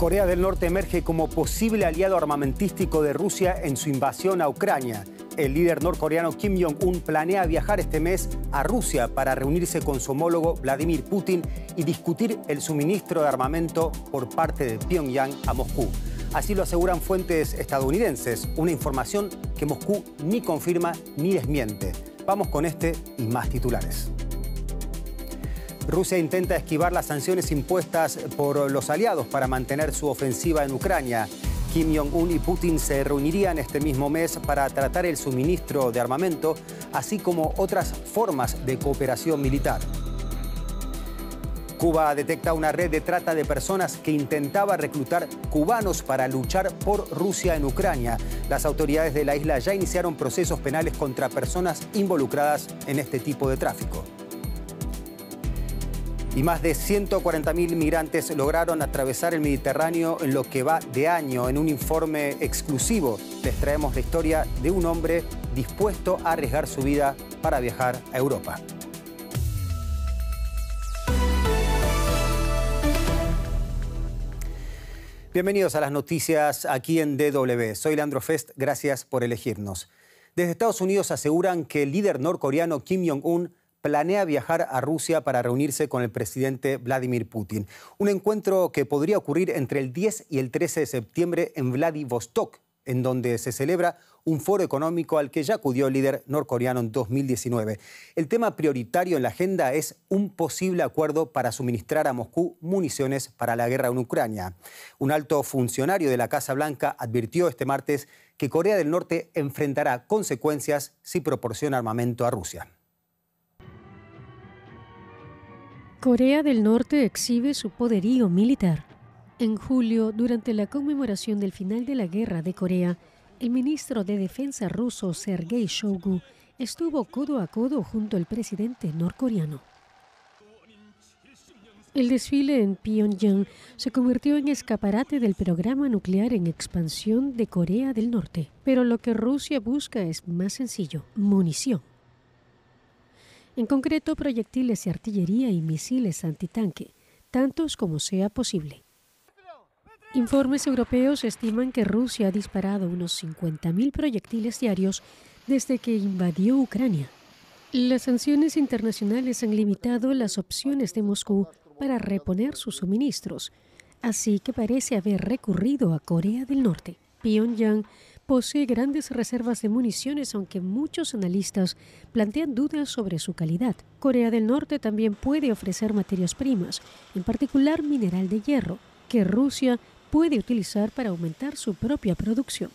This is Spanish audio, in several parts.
Corea del Norte emerge como posible aliado armamentístico de Rusia en su invasión a Ucrania. El líder norcoreano Kim Jong-un planea viajar este mes a Rusia para reunirse con su homólogo Vladimir Putin y discutir el suministro de armamento por parte de Pyongyang a Moscú. Así lo aseguran fuentes estadounidenses, una información que Moscú ni confirma ni desmiente. Vamos con este y más titulares. Rusia intenta esquivar las sanciones impuestas por los aliados para mantener su ofensiva en Ucrania. Kim Jong-un y Putin se reunirían este mismo mes para tratar el suministro de armamento, así como otras formas de cooperación militar. Cuba detecta una red de trata de personas que intentaba reclutar cubanos para luchar por Rusia en Ucrania. Las autoridades de la isla ya iniciaron procesos penales contra personas involucradas en este tipo de tráfico. Y más de 140.000 migrantes lograron atravesar el Mediterráneo en lo que va de año. En un informe exclusivo les traemos la historia de un hombre dispuesto a arriesgar su vida para viajar a Europa. Bienvenidos a las noticias aquí en DW. Soy Leandro Fest, gracias por elegirnos. Desde Estados Unidos aseguran que el líder norcoreano Kim Jong-un planea viajar a Rusia para reunirse con el presidente Vladimir Putin. Un encuentro que podría ocurrir entre el 10 y el 13 de septiembre en Vladivostok, en donde se celebra un foro económico al que ya acudió el líder norcoreano en 2019. El tema prioritario en la agenda es un posible acuerdo para suministrar a Moscú municiones para la guerra en Ucrania. Un alto funcionario de la Casa Blanca advirtió este martes que Corea del Norte enfrentará consecuencias si proporciona armamento a Rusia. Corea del Norte exhibe su poderío militar. En julio, durante la conmemoración del final de la Guerra de Corea, el ministro de Defensa ruso Sergei Shoigu estuvo codo a codo junto al presidente norcoreano. El desfile en Pyongyang se convirtió en escaparate del programa nuclear en expansión de Corea del Norte. Pero lo que Rusia busca es más sencillo: munición. En concreto, proyectiles de artillería y misiles antitanque, tantos como sea posible. Informes europeos estiman que Rusia ha disparado unos 50.000 proyectiles diarios desde que invadió Ucrania. Las sanciones internacionales han limitado las opciones de Moscú para reponer sus suministros, así que parece haber recurrido a Corea del Norte. Pyongyang posee grandes reservas de municiones, aunque muchos analistas plantean dudas sobre su calidad. Corea del Norte también puede ofrecer materias primas, en particular mineral de hierro, que Rusia puede utilizar para aumentar su propia producción.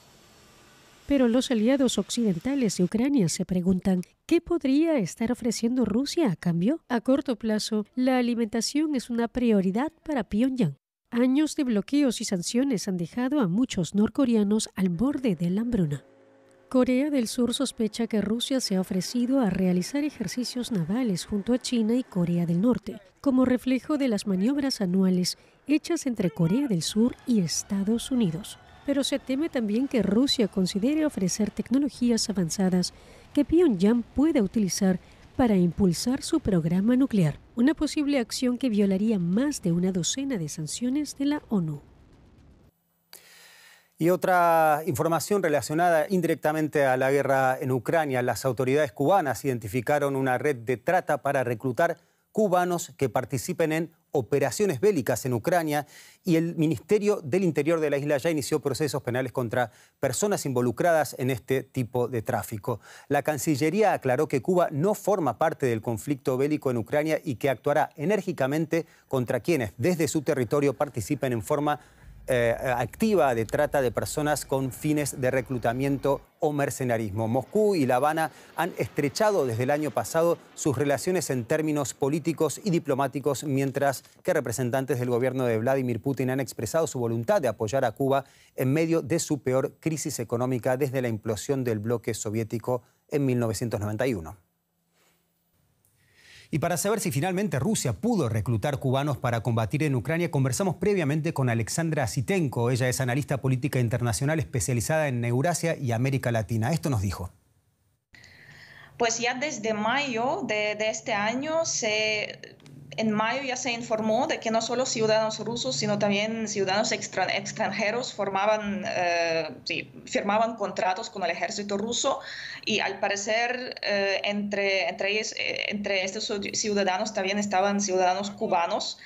Pero los aliados occidentales de Ucrania se preguntan, ¿qué podría estar ofreciendo Rusia a cambio? A corto plazo, la alimentación es una prioridad para Pyongyang. Años de bloqueos y sanciones han dejado a muchos norcoreanos al borde de la hambruna. Corea del Sur sospecha que Rusia se ha ofrecido a realizar ejercicios navales junto a China y Corea del Norte, como reflejo de las maniobras anuales hechas entre Corea del Sur y Estados Unidos. Pero se teme también que Rusia considere ofrecer tecnologías avanzadas que Pyongyang pueda utilizar para impulsar su programa nuclear, una posible acción que violaría más de una docena de sanciones de la ONU. Y otra información relacionada indirectamente a la guerra en Ucrania. Las autoridades cubanas identificaron una red de trata para reclutar cubanos que participen en operaciones bélicas en Ucrania, y el Ministerio del Interior de la isla ya inició procesos penales contra personas involucradas en este tipo de tráfico. La Cancillería aclaró que Cuba no forma parte del conflicto bélico en Ucrania y que actuará enérgicamente contra quienes desde su territorio participen en forma activa de trata de personas con fines de reclutamiento o mercenarismo. Moscú y La Habana han estrechado desde el año pasado sus relaciones en términos políticos y diplomáticos, mientras que representantes del gobierno de Vladimir Putin han expresado su voluntad de apoyar a Cuba en medio de su peor crisis económica desde la implosión del bloque soviético en 1991. Y para saber si finalmente Rusia pudo reclutar cubanos para combatir en Ucrania, conversamos previamente con Alexandra Sitenko. Ella es analista política internacional especializada en Eurasia y América Latina. Esto nos dijo. Pues ya desde mayo de este año se En mayo ya se informó de que no solo ciudadanos rusos, sino también ciudadanos extranjeros firmaban contratos con el ejército ruso, y al parecer entre estos ciudadanos también estaban ciudadanos cubanos.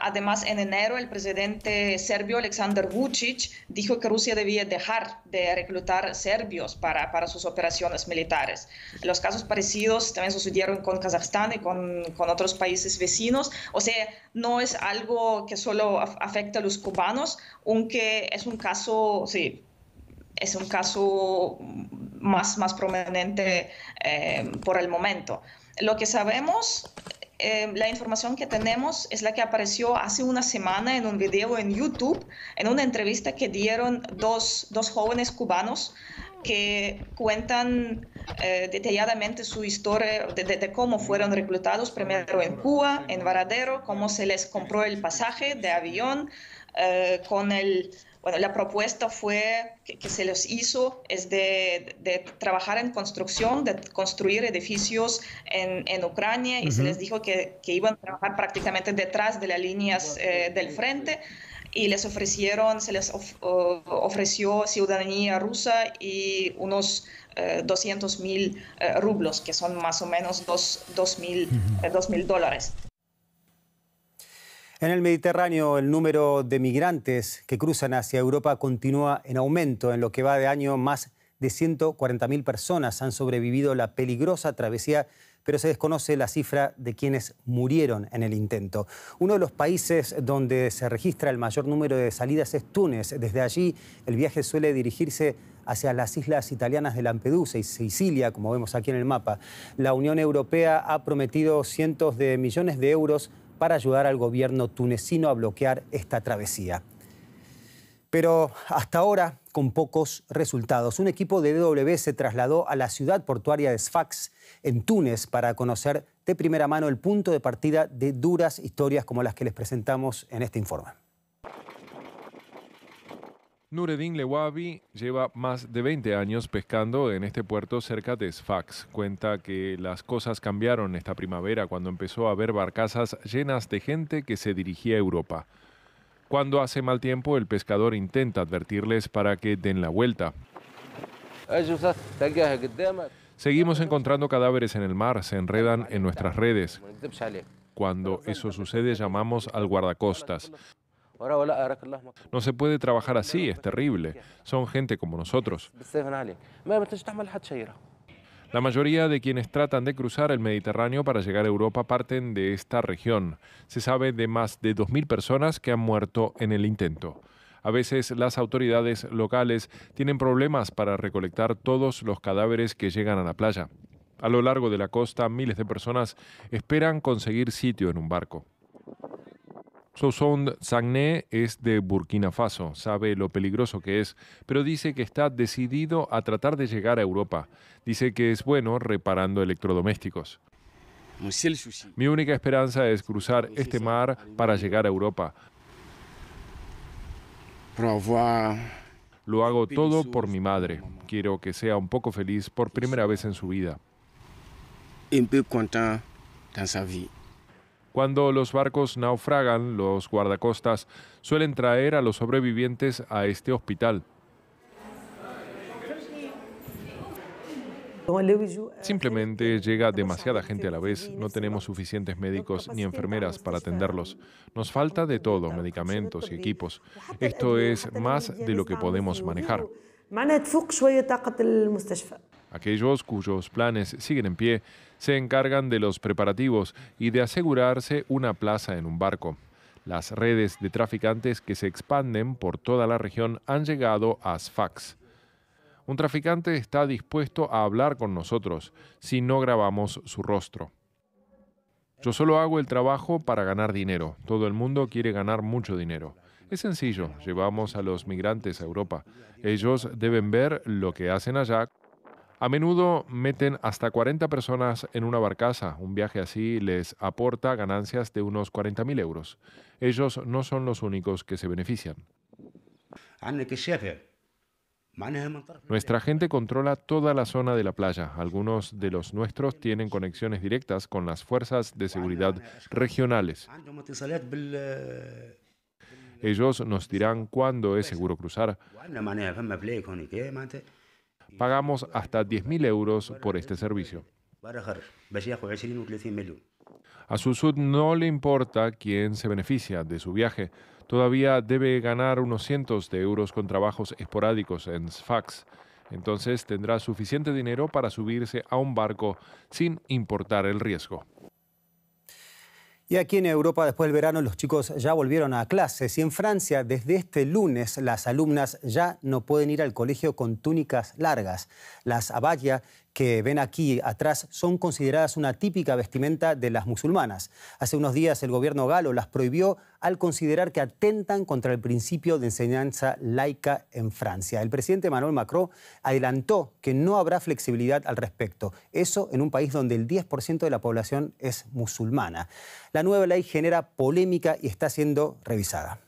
Además, en enero, el presidente serbio Aleksandar Vučić dijo que Rusia debía dejar de reclutar serbios para sus operaciones militares. Los casos parecidos también sucedieron con Kazajstán y con otros países vecinos. O sea, no es algo que solo afecta a los cubanos, aunque es un caso, sí, es un caso más prominente por el momento. Lo que sabemos, la información que tenemos es la que apareció hace una semana en un video en YouTube, en una entrevista que dieron dos jóvenes cubanos que cuentan detalladamente su historia de cómo fueron reclutados primero en Cuba, en Varadero, cómo se les compró el pasaje de avión, la propuesta fue que se les hizo es de trabajar en construcción, de construir edificios en Ucrania, y se les dijo que iban a trabajar prácticamente detrás de las líneas del frente, y se les ofreció ciudadanía rusa y unos 200.000 rublos, que son más o menos $2.000. En el Mediterráneo, el número de migrantes que cruzan hacia Europa continúa en aumento. En lo que va de año, más de 140.000 personas han sobrevivido la peligrosa travesía, pero se desconoce la cifra de quienes murieron en el intento. Uno de los países donde se registra el mayor número de salidas es Túnez. Desde allí, el viaje suele dirigirse hacia las islas italianas de Lampedusa y Sicilia, como vemos aquí en el mapa. La Unión Europea ha prometido cientos de millones de euros para ayudar al gobierno tunecino a bloquear esta travesía. Pero hasta ahora, con pocos resultados. Un equipo de DW se trasladó a la ciudad portuaria de Sfax, en Túnez, para conocer de primera mano el punto de partida de duras historias como las que les presentamos en este informe. Nureddin Lewabi lleva más de 20 años pescando en este puerto cerca de Sfax. Cuenta que las cosas cambiaron esta primavera cuando empezó a ver barcazas llenas de gente que se dirigía a Europa. Cuando hace mal tiempo, el pescador intenta advertirles para que den la vuelta. Seguimos encontrando cadáveres en el mar, se enredan en nuestras redes. Cuando eso sucede, llamamos al guardacostas. No se puede trabajar así, es terrible. Son gente como nosotros. La mayoría de quienes tratan de cruzar el Mediterráneo para llegar a Europa parten de esta región. Se sabe de más de 2.000 personas que han muerto en el intento. A veces las autoridades locales tienen problemas para recolectar todos los cadáveres que llegan a la playa. A lo largo de la costa, miles de personas esperan conseguir sitio en un barco. Sosound Sagné es de Burkina Faso, sabe lo peligroso que es, pero dice que está decidido a tratar de llegar a Europa. Dice que es bueno reparando electrodomésticos. Mi única esperanza es cruzar este mar para llegar a Europa. Lo hago todo por mi madre. Quiero que sea un poco feliz por primera vez en su vida. Cuando los barcos naufragan, los guardacostas suelen traer a los sobrevivientes a este hospital. Simplemente llega demasiada gente a la vez, no tenemos suficientes médicos ni enfermeras para atenderlos. Nos falta de todo, medicamentos y equipos. Esto es más de lo que podemos manejar. Aquellos cuyos planes siguen en pie se encargan de los preparativos y de asegurarse una plaza en un barco. Las redes de traficantes que se expanden por toda la región han llegado a Sfax. Un traficante está dispuesto a hablar con nosotros si no grabamos su rostro. Yo solo hago el trabajo para ganar dinero. Todo el mundo quiere ganar mucho dinero. Es sencillo, llevamos a los migrantes a Europa. Ellos deben ver lo que hacen allá. A menudo meten hasta 40 personas en una barcaza. Un viaje así les aporta ganancias de unos 40.000 euros. Ellos no son los únicos que se benefician. Nuestra gente controla toda la zona de la playa. Algunos de los nuestros tienen conexiones directas con las fuerzas de seguridad regionales. Ellos nos dirán cuándo es seguro cruzar. Pagamos hasta 10.000 euros por este servicio. A Susud no le importa quién se beneficia de su viaje. Todavía debe ganar unos cientos de euros con trabajos esporádicos en Sfax. Entonces tendrá suficiente dinero para subirse a un barco sin importar el riesgo. Y aquí en Europa, después del verano, los chicos ya volvieron a clases. Y en Francia, desde este lunes, las alumnas ya no pueden ir al colegio con túnicas largas. Las abaya que ven aquí atrás son consideradas una típica vestimenta de las musulmanas. Hace unos días el gobierno galo las prohibió al considerar que atentan contra el principio de enseñanza laica en Francia. El presidente Emmanuel Macron adelantó que no habrá flexibilidad al respecto. Eso en un país donde el 10% de la población es musulmana. La nueva ley genera polémica y está siendo revisada.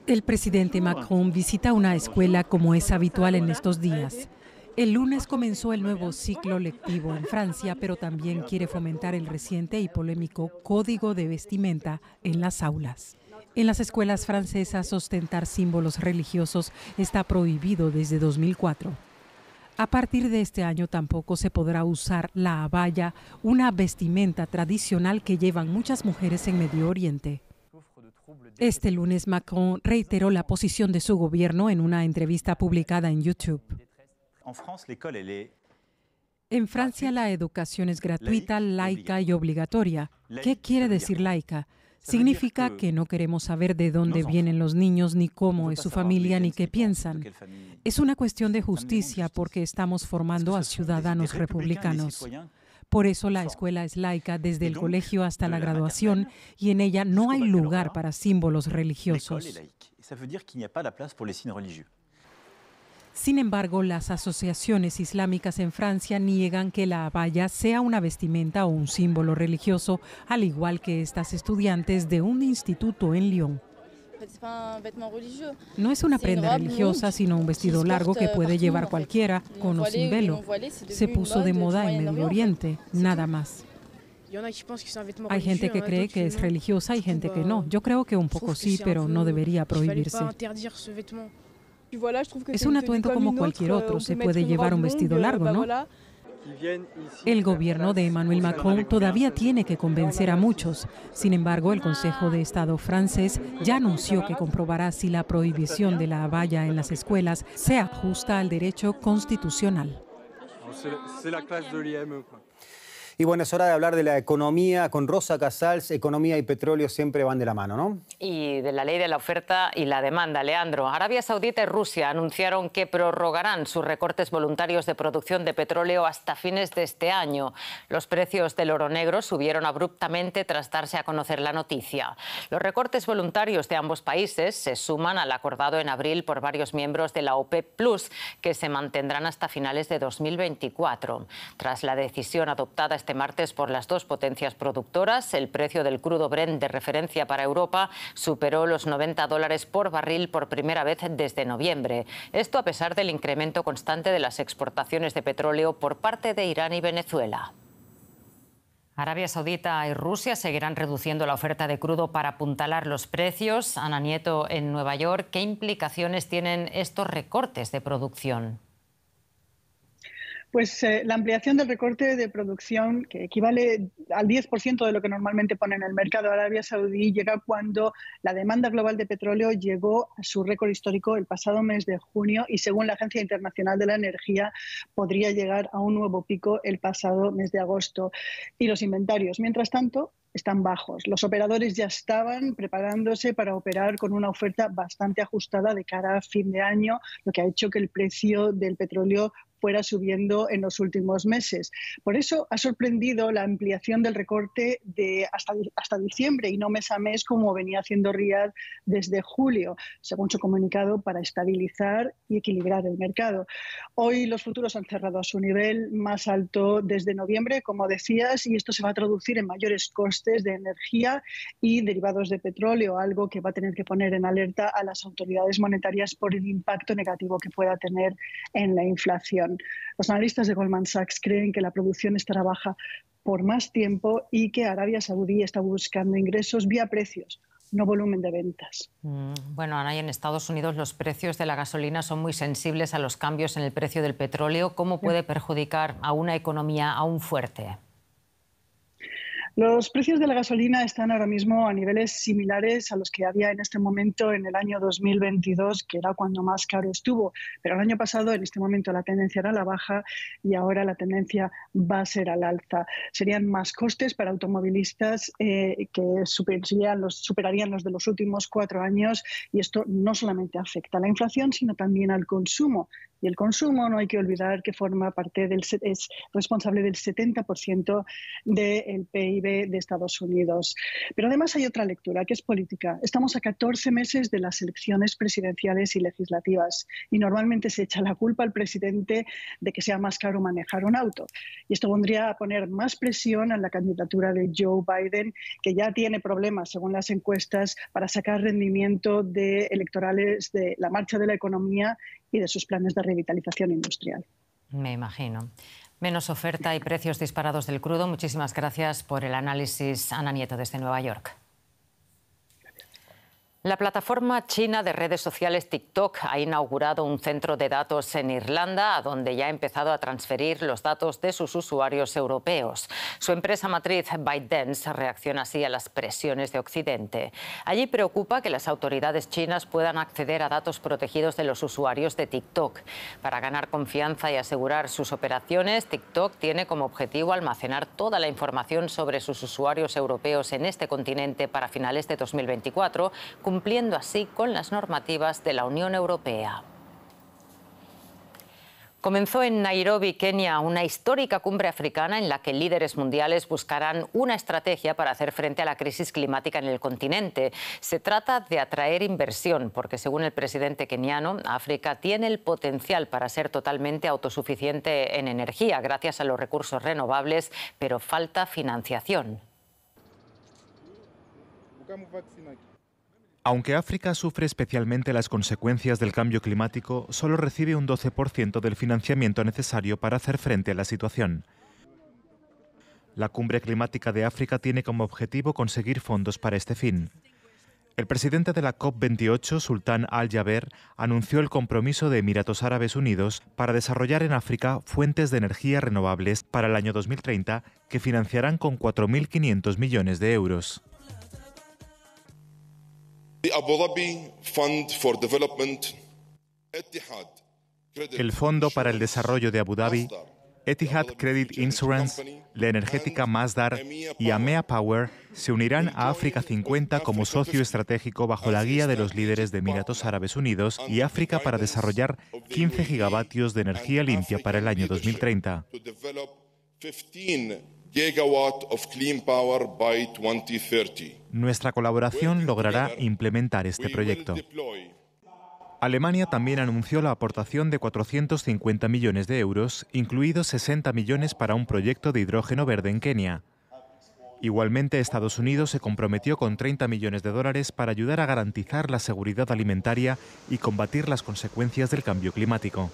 El presidente Macron visita una escuela como es habitual en estos días. El lunes comenzó el nuevo ciclo lectivo en Francia, pero también quiere fomentar el reciente y polémico código de vestimenta en las aulas. En las escuelas francesas, ostentar símbolos religiosos está prohibido desde 2004. A partir de este año tampoco se podrá usar la abaya, una vestimenta tradicional que llevan muchas mujeres en Medio Oriente. Este lunes Macron reiteró la posición de su gobierno en una entrevista publicada en YouTube. En Francia la educación es gratuita, laica y obligatoria. ¿Qué quiere decir laica? Significa que no queremos saber de dónde vienen los niños, ni cómo es su familia, ni qué piensan. Es una cuestión de justicia porque estamos formando a ciudadanos republicanos. Por eso la escuela es laica desde el colegio hasta la graduación y en ella no hay lugar para símbolos religiosos. Sin embargo, las asociaciones islámicas en Francia niegan que la abaya sea una vestimenta o un símbolo religioso, al igual que estas estudiantes de un instituto en Lyon. No es una prenda religiosa, sino un vestido largo que puede llevar cualquiera, con o sin velo. Se puso de moda en Medio Oriente, nada más. Hay gente que cree que es religiosa y gente que no. Yo creo que un poco sí, pero no debería prohibirse. Es un atuendo como cualquier otro, se puede llevar un vestido largo, ¿no? El gobierno de Emmanuel Macron todavía tiene que convencer a muchos. Sin embargo, el Consejo de Estado francés ya anunció que comprobará si la prohibición de la abaya en las escuelas se ajusta al derecho constitucional. Y bueno, es hora de hablar de la economía con Rosa Casals. Economía y petróleo siempre van de la mano, ¿no? Y de la ley de la oferta y la demanda. Leandro, Arabia Saudita y Rusia anunciaron que prorrogarán sus recortes voluntarios de producción de petróleo hasta fines de este año. Los precios del oro negro subieron abruptamente tras darse a conocer la noticia. Los recortes voluntarios de ambos países se suman al acordado en abril por varios miembros de la OPEP+, que se mantendrán hasta finales de 2024. Tras la decisión adoptada este martes por las dos potencias productoras, el precio del crudo Brent de referencia para Europa superó los $90 por barril por primera vez desde noviembre. Esto a pesar del incremento constante de las exportaciones de petróleo por parte de Irán y Venezuela. Arabia Saudita y Rusia seguirán reduciendo la oferta de crudo para apuntalar los precios. Ana Nieto, en Nueva York, ¿qué implicaciones tienen estos recortes de producción? Pues la ampliación del recorte de producción, que equivale al 10% de lo que normalmente pone en el mercado Arabia Saudí, llega cuando la demanda global de petróleo llegó a su récord histórico el pasado mes de junio y, según la Agencia Internacional de la Energía, podría llegar a un nuevo pico el pasado mes de agosto. Y los inventarios, mientras tanto, están bajos. Los operadores ya estaban preparándose para operar con una oferta bastante ajustada de cara a fin de año, lo que ha hecho que el precio del petróleo fuera subiendo en los últimos meses. Por eso ha sorprendido la ampliación del recorte de hasta diciembre y no mes a mes como venía haciendo Riad desde julio, según su comunicado, para estabilizar y equilibrar el mercado. Hoy los futuros han cerrado a su nivel más alto desde noviembre, como decías, y esto se va a traducir en mayores costes de energía y derivados de petróleo, algo que va a tener que poner en alerta a las autoridades monetarias por el impacto negativo que pueda tener en la inflación. Los analistas de Goldman Sachs creen que la producción estará baja por más tiempo y que Arabia Saudí está buscando ingresos vía precios, no volumen de ventas. Bueno, Ana, y en Estados Unidos los precios de la gasolina son muy sensibles a los cambios en el precio del petróleo. ¿Cómo puede perjudicar a una economía aún fuerte? Los precios de la gasolina están ahora mismo a niveles similares a los que había en este momento en el año 2022, que era cuando más caro estuvo. Pero el año pasado, en este momento, la tendencia era a la baja y ahora la tendencia va a ser al alza. Serían más costes para automovilistas que superarían los de los últimos 4 años, y esto no solamente afecta a la inflación, sino también al consumo. Y el consumo, no hay que olvidar que es responsable del 70% del PIB de Estados Unidos. Pero además hay otra lectura, que es política. Estamos a 14 meses de las elecciones presidenciales y legislativas y normalmente se echa la culpa al presidente de que sea más caro manejar un auto. Y esto pondría a poner más presión en la candidatura de Joe Biden, que ya tiene problemas, según las encuestas, para sacar rendimiento de electorales de la marcha de la economía y de sus planes de revitalización industrial. Me imagino. Menos oferta y precios disparados del crudo. Muchísimas gracias por el análisis, Ana Nieto, desde Nueva York. La plataforma china de redes sociales TikTok ha inaugurado un centro de datos en Irlanda, a donde ya ha empezado a transferir los datos de sus usuarios europeos. Su empresa matriz ByteDance reacciona así a las presiones de Occidente. Allí preocupa que las autoridades chinas puedan acceder a datos protegidos de los usuarios de TikTok. Para ganar confianza y asegurar sus operaciones, TikTok tiene como objetivo almacenar toda la información sobre sus usuarios europeos en este continente para finales de 2024, cumpliendo así con las normativas de la Unión Europea. Comenzó en Nairobi, Kenia, una histórica cumbre africana en la que líderes mundiales buscarán una estrategia para hacer frente a la crisis climática en el continente. Se trata de atraer inversión, porque según el presidente keniano, África tiene el potencial para ser totalmente autosuficiente en energía gracias a los recursos renovables, pero falta financiación. Aunque África sufre especialmente las consecuencias del cambio climático, solo recibe un 12% del financiamiento necesario para hacer frente a la situación. La Cumbre Climática de África tiene como objetivo conseguir fondos para este fin. El presidente de la COP28, Sultan Al-Jaber, anunció el compromiso de Emiratos Árabes Unidos para desarrollar en África fuentes de energía renovables para el año 2030 que financiarán con 4.500 millones de euros. El Fondo para el Desarrollo de Abu Dhabi, Etihad Credit Insurance, la energética Masdar y AMEA Power se unirán a África 50 como socio estratégico bajo la guía de los líderes de Emiratos Árabes Unidos y África para desarrollar 15 gigavatios de energía limpia para el año 2030. Nuestra colaboración logrará implementar este proyecto. Alemania también anunció la aportación de 450 millones de euros, incluidos 60 millones para un proyecto de hidrógeno verde en Kenia. Igualmente, Estados Unidos se comprometió con 30 millones de dólares para ayudar a garantizar la seguridad alimentaria y combatir las consecuencias del cambio climático.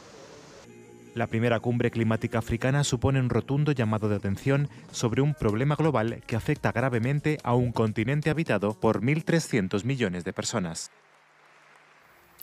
La primera cumbre climática africana supone un rotundo llamado de atención sobre un problema global que afecta gravemente a un continente habitado por 1.300 millones de personas.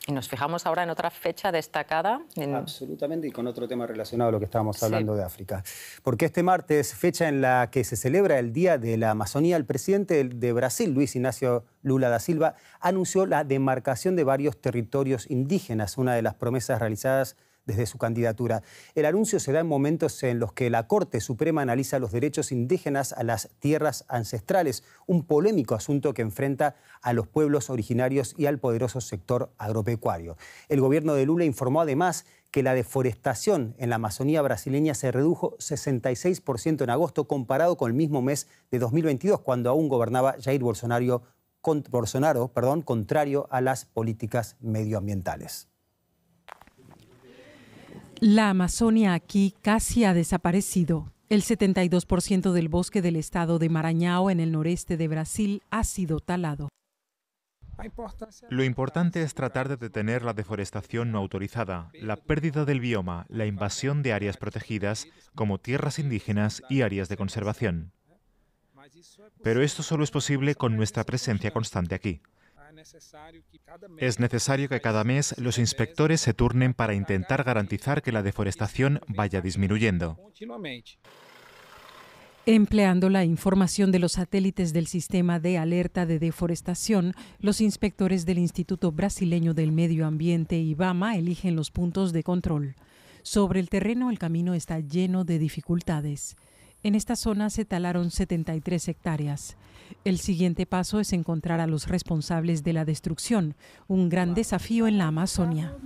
Y nos fijamos ahora en otra fecha destacada. Absolutamente, y con otro tema relacionado a lo que estábamos hablando de África. Porque este martes, fecha en la que se celebra el Día de la Amazonía, el presidente de Brasil, Luis Ignacio Lula da Silva, anunció la demarcación de varios territorios indígenas, una de las promesas realizadas desde su candidatura. El anuncio se da en momentos en los que la Corte Suprema analiza los derechos indígenas a las tierras ancestrales, un polémico asunto que enfrenta a los pueblos originarios y al poderoso sector agropecuario. El gobierno de Lula informó además que la deforestación en la Amazonía brasileña se redujo 66% en agosto comparado con el mismo mes de 2022, cuando aún gobernaba Jair Bolsonaro, contrario a las políticas medioambientales. La Amazonia aquí casi ha desaparecido. El 72% del bosque del estado de Maranhão, en el noreste de Brasil, ha sido talado. Lo importante es tratar de detener la deforestación no autorizada, la pérdida del bioma, la invasión de áreas protegidas, como tierras indígenas y áreas de conservación. Pero esto solo es posible con nuestra presencia constante aquí. Es necesario que cada mes los inspectores se turnen para intentar garantizar que la deforestación vaya disminuyendo. Empleando la información de los satélites del sistema de alerta de deforestación, los inspectores del Instituto Brasileño del Medio Ambiente, IBAMA, eligen los puntos de control. Sobre el terreno, el camino está lleno de dificultades. En esta zona se talaron 73 hectáreas. El siguiente paso es encontrar a los responsables de la destrucción, un gran desafío en la Amazonia.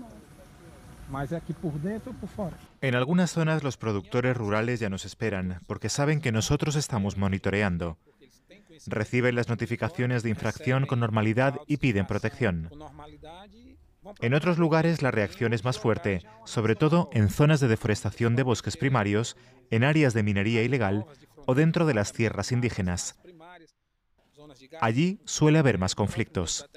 En algunas zonas los productores rurales ya nos esperan, porque saben que nosotros estamos monitoreando. Reciben las notificaciones de infracción con normalidad y piden protección. En otros lugares la reacción es más fuerte, sobre todo en zonas de deforestación de bosques primarios, en áreas de minería ilegal o dentro de las tierras indígenas. Allí suele haber más conflictos.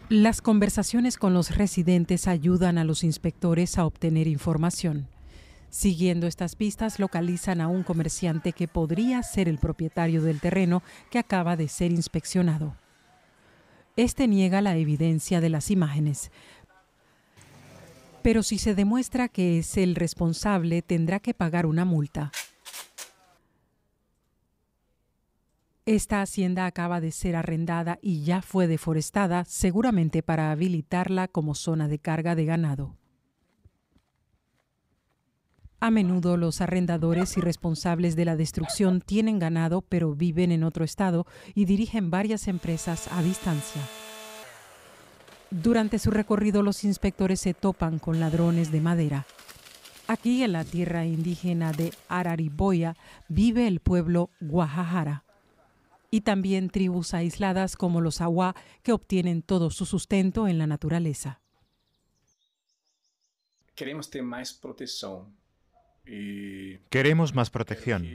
Las conversaciones con los residentes ayudan a los inspectores a obtener información. Siguiendo estas pistas, localizan a un comerciante que podría ser el propietario del terreno que acaba de ser inspeccionado. Este niega la evidencia de las imágenes. Pero si se demuestra que es el responsable, tendrá que pagar una multa. Esta hacienda acaba de ser arrendada y ya fue deforestada, seguramente para habilitarla como zona de carga de ganado. A menudo los arrendadores y responsables de la destrucción tienen ganado, pero viven en otro estado y dirigen varias empresas a distancia. Durante su recorrido, los inspectores se topan con ladrones de madera. Aquí, en la tierra indígena de Arariboya, vive el pueblo Guajajara. Y también tribus aisladas como los Awá, que obtienen todo su sustento en la naturaleza. Queremos ter más protección. Queremos más protección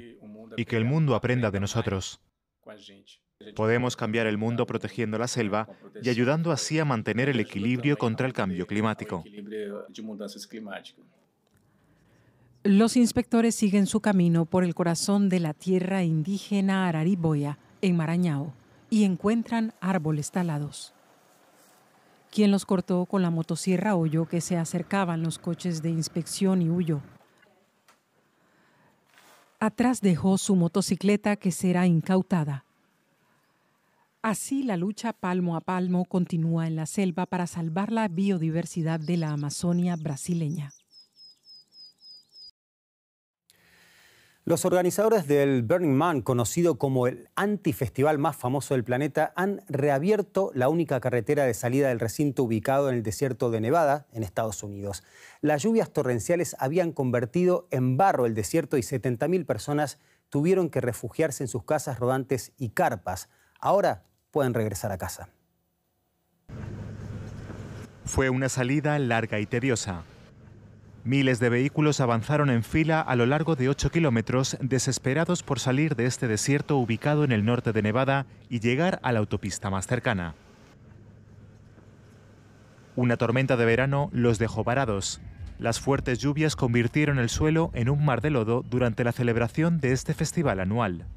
y que el mundo aprenda de nosotros. Podemos cambiar el mundo protegiendo la selva y ayudando así a mantener el equilibrio contra el cambio climático. Los inspectores siguen su camino por el corazón de la tierra indígena Arariboya, en Maranhão, y encuentran árboles talados. Quien los cortó con la motosierra oyó que se acercaban los coches de inspección y huyó. Atrás dejó su motocicleta que será incautada. Así la lucha palmo a palmo continúa en la selva para salvar la biodiversidad de la Amazonia brasileña. Los organizadores del Burning Man, conocido como el antifestival más famoso del planeta, han reabierto la única carretera de salida del recinto ubicado en el desierto de Nevada, en Estados Unidos. Las lluvias torrenciales habían convertido en barro el desierto y 70.000 personas tuvieron que refugiarse en sus casas rodantes y carpas. Ahora pueden regresar a casa. Fue una salida larga y tediosa. Miles de vehículos avanzaron en fila a lo largo de 8 kilómetros, desesperados por salir de este desierto ubicado en el norte de Nevada y llegar a la autopista más cercana. Una tormenta de verano los dejó varados. Las fuertes lluvias convirtieron el suelo en un mar de lodo durante la celebración de este festival anual.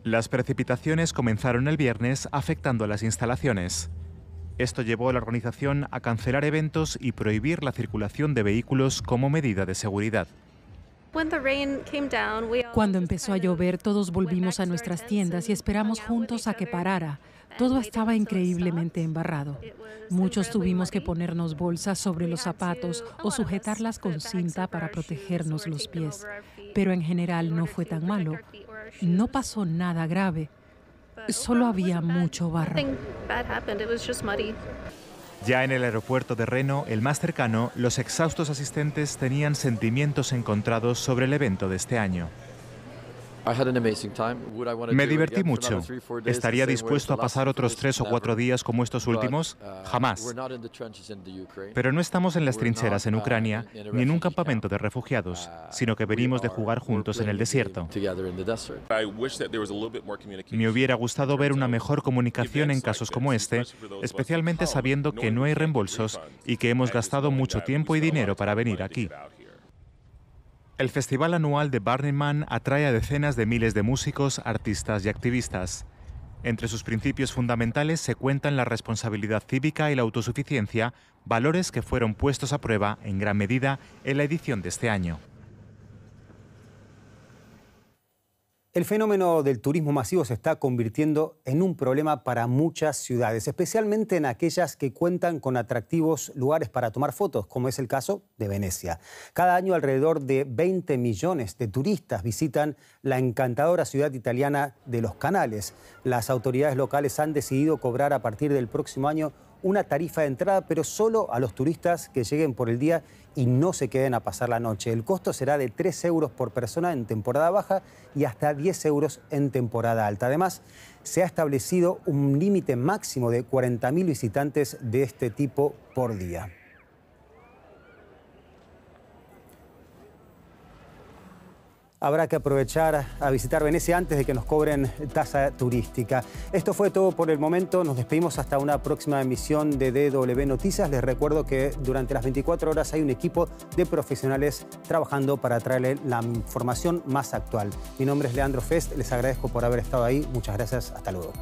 Las precipitaciones comenzaron el viernes, afectando a las instalaciones. Esto llevó a la organización a cancelar eventos y prohibir la circulación de vehículos como medida de seguridad. Cuando empezó a llover, todos volvimos a nuestras tiendas y esperamos juntos a que parara. Todo estaba increíblemente embarrado. Muchos tuvimos que ponernos bolsas sobre los zapatos o sujetarlas con cinta para protegernos los pies. Pero en general no fue tan malo. No pasó nada grave. Solo había mucho barro. Ya en el aeropuerto de Reno, el más cercano, los exhaustos asistentes tenían sentimientos encontrados sobre el evento de este año. Me divertí mucho. ¿Estaría dispuesto a pasar otros 3 o 4 días como estos últimos? Jamás. Pero no estamos en las trincheras en Ucrania ni en un campamento de refugiados, sino que venimos de jugar juntos en el desierto. Me hubiera gustado ver una mejor comunicación en casos como este, especialmente sabiendo que no hay reembolsos y que hemos gastado mucho tiempo y dinero para venir aquí. El festival anual de Burning Man atrae a decenas de miles de músicos, artistas y activistas. Entre sus principios fundamentales se cuentan la responsabilidad cívica y la autosuficiencia, valores que fueron puestos a prueba en gran medida en la edición de este año. El fenómeno del turismo masivo se está convirtiendo en un problema para muchas ciudades, especialmente en aquellas que cuentan con atractivos lugares para tomar fotos, como es el caso de Venecia. Cada año alrededor de 20 millones de turistas visitan la encantadora ciudad italiana de los canales. Las autoridades locales han decidido cobrar a partir del próximo año una tarifa de entrada, pero solo a los turistas que lleguen por el día y no se queden a pasar la noche. El costo será de 3 euros por persona en temporada baja y hasta 10 euros en temporada alta. Además, se ha establecido un límite máximo de 40.000 visitantes de este tipo por día. Habrá que aprovechar a visitar Venecia antes de que nos cobren tasa turística. Esto fue todo por el momento. Nos despedimos hasta una próxima emisión de DW Noticias. Les recuerdo que durante las 24 horas hay un equipo de profesionales trabajando para traerle la información más actual. Mi nombre es Leandro Fest. Les agradezco por haber estado ahí. Muchas gracias. Hasta luego.